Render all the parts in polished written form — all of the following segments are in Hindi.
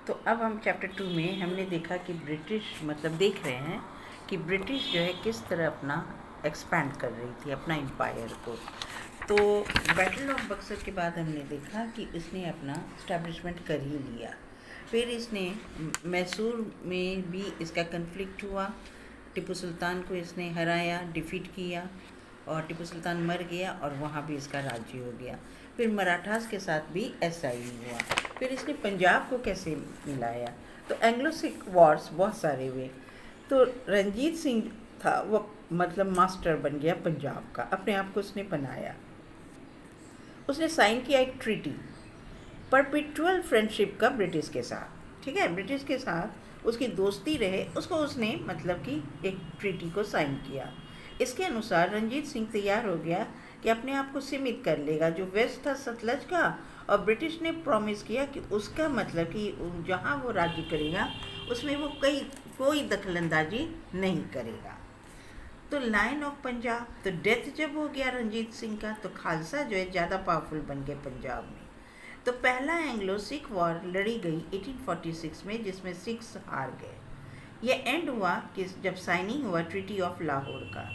तो अब हम चैप्टर 2 में हमने देखा कि ब्रिटिश मतलब देख रहे हैं कि ब्रिटिश जो है किस तरह अपना एक्सपैंड कर रही थी अपना एम्पायर को। तो बैटल ऑफ बक्सर के बाद हमने देखा कि इसने अपना इस्टेब्लिशमेंट कर ही लिया। फिर इसने मैसूर में भी इसका कन्फ्लिक्ट हुआ, टीपू सुल्तान को इसने हराया, डिफीट किया और टीपू सुल्तान मर गया और वहाँ भी इसका राज्य हो गया। फिर मराठास के साथ भी ऐसा ही हुआ। फिर इसने पंजाब को कैसे मिलाया, तो एंग्लो सिख वॉर्स बहुत सारे हुए। तो रंजीत सिंह था वो मतलब मास्टर बन गया पंजाब का, अपने आप को उसने बनाया। उसने साइन किया एक ट्रीटी परपिचुअल फ्रेंडशिप का ब्रिटिश के साथ, ठीक है, ब्रिटिश के साथ उसकी दोस्ती रहे, उसको उसने मतलब कि एक ट्रीटी को साइन किया। इसके अनुसार रंजीत सिंह तैयार हो गया कि अपने आप को सीमित कर लेगा जो वेस्ट था सतलज का, और ब्रिटिश ने प्रॉमिस किया कि उसका मतलब कि जहाँ वो राज्य करेगा उसमें वो कोई दखलंदाजी नहीं करेगा। तो लाइन ऑफ पंजाब, तो डेथ जब हो गया रंजीत सिंह का, तो खालसा जो है ज़्यादा पावरफुल बन गए पंजाब में। तो पहला एंग्लो सिख वॉर लड़ी गई 1846 में, जिसमें सिख्स हार गए। यह एंड हुआ कि जब साइनिंग हुआ ट्रीटी ऑफ लाहौर का।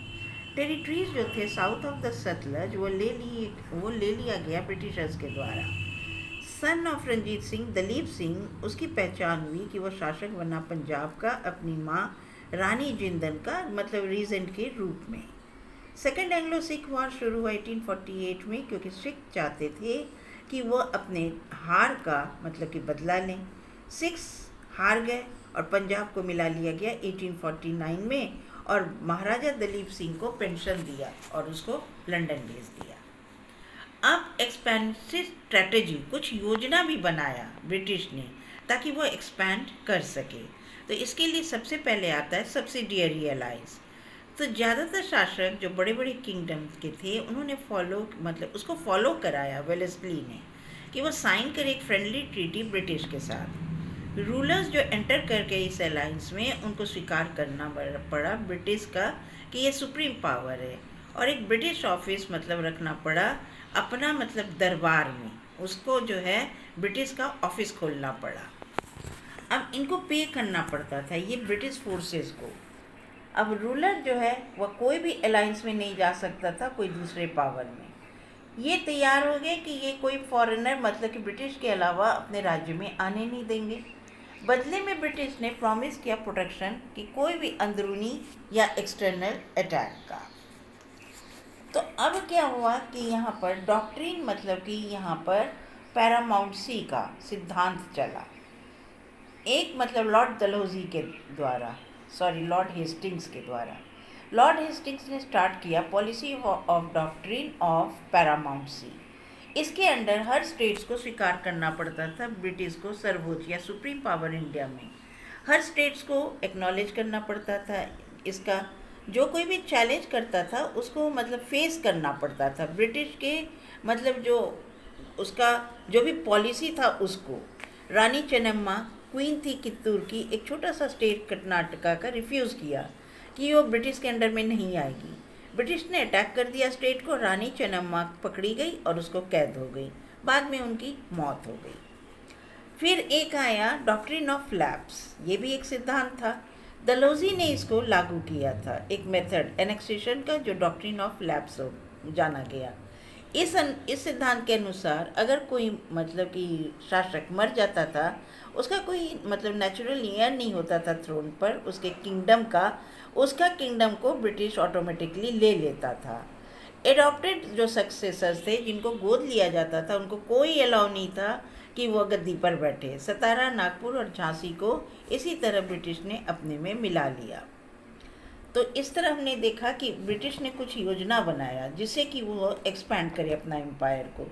टेरिटरीज जो थे साउथ ऑफ द सतलज वो ले लिया गया ब्रिटिशर्स के द्वारा। सन ऑफ रंजीत सिंह दलीप सिंह, उसकी पहचान हुई कि वो शासक बना पंजाब का अपनी माँ रानी जिंदन का मतलब रीजेंट के रूप में। सेकेंड एंग्लो सिख वॉर शुरू हुआ 1848 में, क्योंकि सिख चाहते थे कि वो अपने हार का मतलब कि बदला लें। सिख्स हार गए और पंजाब को मिला लिया गया 1849 में, और महाराजा दलीप सिंह को पेंशन दिया और उसको लंदन भेज दिया। अब एक्सपेंसिव स्ट्रेटजी, कुछ योजना भी बनाया ब्रिटिश ने ताकि वो एक्सपैंड कर सके। तो इसके लिए सबसे पहले आता है सब्सिडियरी अलायंस। तो ज़्यादातर शासक जो बड़े बड़े किंगडम के थे उन्होंने उसको फॉलो कराया वेलेस्ली ने कि वो साइन करे एक फ्रेंडली ट्रीटी ब्रिटिश के साथ। रूलर्स जो एंटर कर गए इस अलायंस में उनको स्वीकार करना पड़ा ब्रिटिश का कि ये सुप्रीम पावर है, और एक ब्रिटिश ऑफिस मतलब रखना पड़ा अपना मतलब दरबार में, उसको जो है ब्रिटिश का ऑफिस खोलना पड़ा। अब इनको पे करना पड़ता था ये ब्रिटिश फोर्सेस को। अब रूलर जो है वह कोई भी अलायंस में नहीं जा सकता था कोई दूसरे पावर में। ये तैयार हो गए कि ये कोई फॉरेनर मतलब कि ब्रिटिश के अलावा अपने राज्य में आने नहीं देंगे। बदले में ब्रिटिश ने प्रॉमिस किया प्रोटेक्शन कि कोई भी अंदरूनी या एक्सटर्नल अटैक का। तो अब क्या हुआ कि यहाँ पर डॉक्ट्रिन मतलब कि यहाँ पर पैरामाउंसी का सिद्धांत चला, एक मतलब लॉर्ड डलहौजी के द्वारा, लॉर्ड हेस्टिंग्स के द्वारा। लॉर्ड हेस्टिंग्स ने स्टार्ट किया policy of doctrine of paramountcy. इसके अंडर हर स्टेट्स को स्वीकार करना पड़ता था ब्रिटिश को सर्वोच्च या सुप्रीम पावर इंडिया में। हर स्टेट्स को एक्नॉलेज करना पड़ता था इसका। जो कोई भी चैलेंज करता था उसको मतलब फेस करना पड़ता था ब्रिटिश के मतलब जो उसका जो भी पॉलिसी था उसको। रानी चेन्नम्मा क्वीन थी कित्तूर की, एक छोटा सा स्टेट कर्नाटका का रिफ्यूज़ किया कि वो ब्रिटिश के अंडर में नहीं आएगी। ब्रिटिश ने अटैक कर दिया स्टेट को, रानी चेन्नम्मा पकड़ी गई और उसको कैद हो गई, बाद में उनकी मौत हो गई। फिर एक आया डॉक्ट्रिन ऑफ लैप्स, ये भी एक सिद्धांत था। डलहौजी ने इसको लागू किया था, एक मेथड एनेक्सेशन का जो डॉक्ट्रिन ऑफ लैप्स जाना गया। इस सिद्धांत के अनुसार अगर कोई मतलब कि शासक मर जाता था, उसका कोई मतलब नेचुरल ईयर नहीं होता था थ्रोन पर उसके किंगडम का, उसका किंगडम को ब्रिटिश ऑटोमेटिकली ले लेता था। एडॉप्टेड जो सक्सेसर्स थे जिनको गोद लिया जाता था उनको कोई अलाउ नहीं था कि वो गद्दी पर बैठे। सतारा, नागपुर और झांसी को इसी तरह ब्रिटिश ने अपने में मिला लिया। तो इस तरह हमने देखा कि ब्रिटिश ने कुछ योजना बनाया जिससे कि वो एक्सपैंड करे अपना एम्पायर को।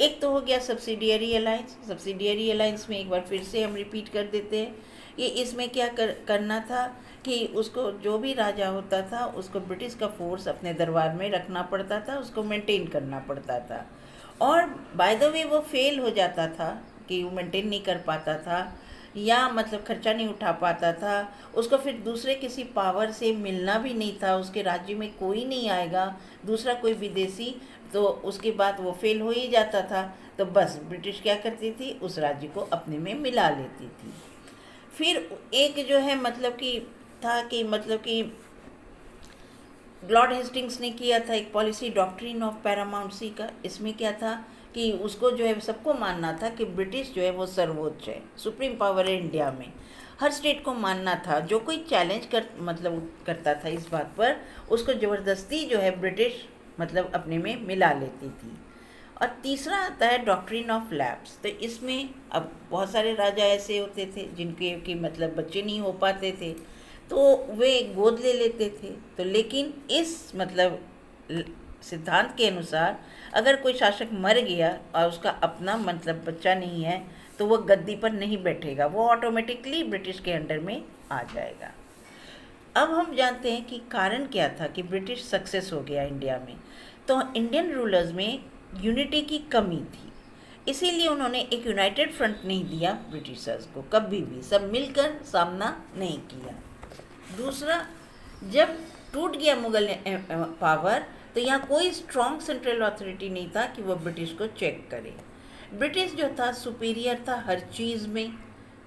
एक तो हो गया सब्सिडियरी अलायंस। सब्सिडियरी अलायंस में एक बार फिर से हम रिपीट कर देते हैं। ये इसमें क्या करना था कि उसको जो भी राजा होता था उसको ब्रिटिश का फोर्स अपने दरबार में रखना पड़ता था, उसको मेंटेन करना पड़ता था। और बाय द वे वो फेल हो जाता था कि वो मेंटेन नहीं कर पाता था या मतलब खर्चा नहीं उठा पाता था, उसको फिर दूसरे किसी पावर से मिलना भी नहीं था, उसके राज्य में कोई नहीं आएगा दूसरा कोई विदेशी, तो उसके बाद वो फेल हो ही जाता था। तो बस ब्रिटिश क्या करती थी, उस राज्य को अपने में मिला लेती थी। फिर एक जो है मतलब कि था कि मतलब कि लॉर्ड हेस्टिंग्स ने किया था एक पॉलिसी, डॉक्ट्रिन ऑफ पैरामाउंसी का। इसमें क्या था कि उसको जो है सबको मानना था कि ब्रिटिश जो है वो सर्वोच्च है, सुप्रीम पावर है इंडिया में। हर स्टेट को मानना था, जो कोई चैलेंज करता था इस बात पर, उसको ज़बरदस्ती जो है ब्रिटिश मतलब अपने में मिला लेती थी। और तीसरा आता है डॉक्ट्रिन ऑफ लैप्स। तो इसमें अब बहुत सारे राजा ऐसे होते थे जिनके कि मतलब बच्चे नहीं हो पाते थे, तो वे गोद ले लेते थे। तो लेकिन इस मतलब सिद्धांत के अनुसार अगर कोई शासक मर गया और उसका अपना मतलब बच्चा नहीं है, तो वो गद्दी पर नहीं बैठेगा, वो ऑटोमेटिकली ब्रिटिश के अंडर में आ जाएगा। अब हम जानते हैं कि कारण क्या था कि ब्रिटिश सक्सेस हो गया इंडिया में। तो इंडियन रूलर्स में यूनिटी की कमी थी, इसीलिए उन्होंने एक यूनाइटेड फ्रंट नहीं दिया ब्रिटिशर्स को, कभी भी सब मिलकर सामना नहीं किया। दूसरा, जब टूट गया मुगल पावर, तो यहाँ कोई स्ट्रॉन्ग सेंट्रल अथॉरिटी नहीं था कि वो ब्रिटिश को चेक करे। ब्रिटिश जो था सुपीरियर था हर चीज़ में,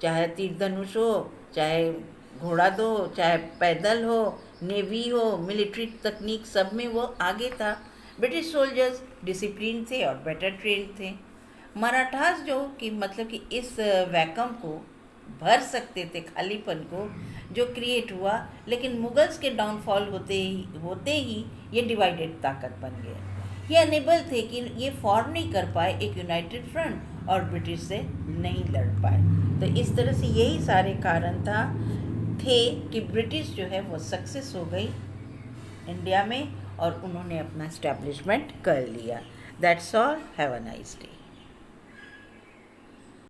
चाहे तीर धनुष हो, चाहे घोड़ा दो, चाहे पैदल हो, नेवी हो, मिलिट्री तकनीक, सब में वो आगे था। ब्रिटिश सोल्जर्स डिसिप्लिन थे और बेटर ट्रेंड थे। मराठास जो कि मतलब कि इस वैकम को भर सकते थे, खालीपन को जो क्रिएट हुआ, लेकिन मुगल्स के डाउनफॉल होते ही ये डिवाइडेड ताकत बन गए। ये अनेबल थे कि ये फॉर्म नहीं कर पाए एक यूनाइटेड फ्रंट और ब्रिटिश से नहीं लड़ पाए। तो इस तरह से यही सारे कारण थे कि ब्रिटिश जो है वो सक्सेस हो गई इंडिया में और उन्होंने अपना एस्टैब्लिशमेंट कर लिया। That's all, have a nice day.